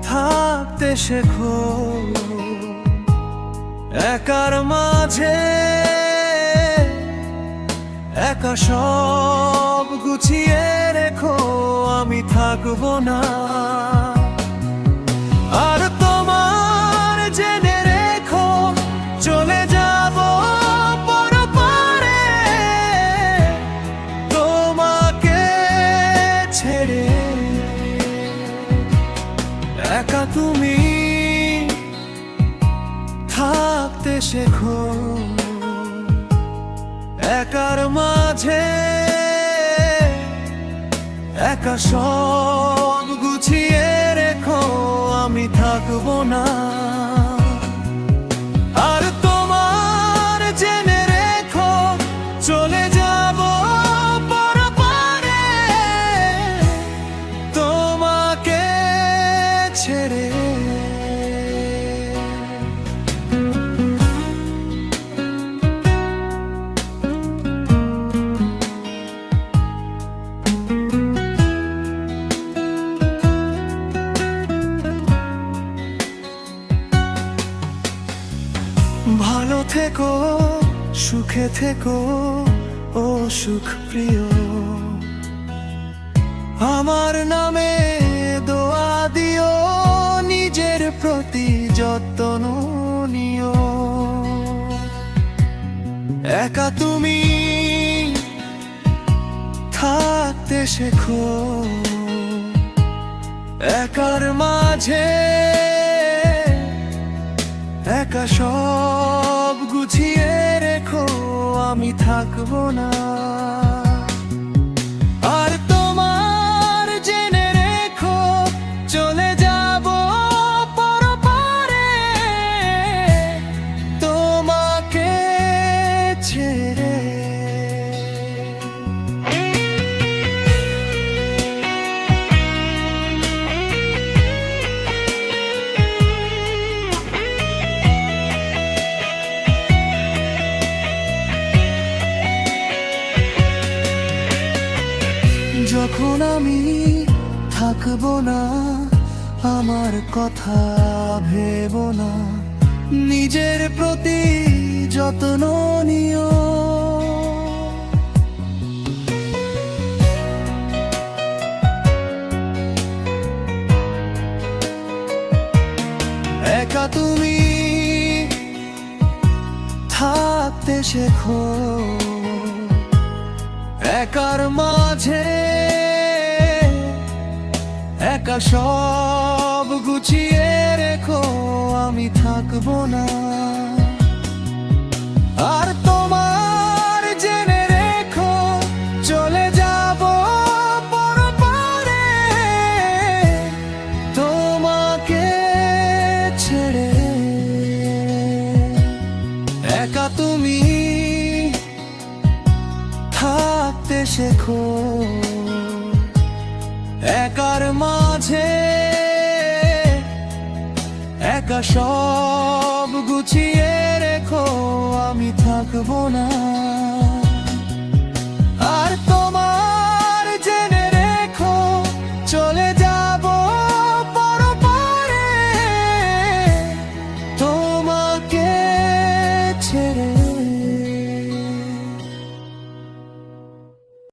থাকতে শেখো একার মাঝে, একা সব গুছিয়ে রেখো, আমি থাকবো না। আর তোমার জেনে রেখো চলে যাব পরপারে, তোমাকে ছেড়ে। একা তুমি থাকতে শেখো একার মাঝে, একা সব গুছিয়ে রেখো, আমি থাকবো না। আর তোমার জেনে রেখো চলে যাব পরপারে, তোমাকে ছেড়ে। ভালো থেকো, সুখে থেকো, ও সুখ প্রিয়। আমার নামে দোয়া দিও, নিজের প্রতি যত্ন নিও। একা তুমি থাকতে শেখো একার মাঝে, একা সব গুছিয়ে রেখো, আমি থাকবো না। আর তোমার জেনে রেখো চলে যাব পরপারে, তোমাকে ছেড়ে। যখন আমি থাকবো না, আমার কথা ভেবো না, নিজের প্রতি যত্ন নিও। একা তুমি থাকতে শেখো একার মাঝে, একা সব গুছিয়ে রেখো, আমি থাকবো না। আর তোমার জেনে রেখো চলে যাব পরপারে, তোমাকে ছেড়ে। একা তুমি থাকতে শেখো একার মাঝে, একা সব গুছিয়ে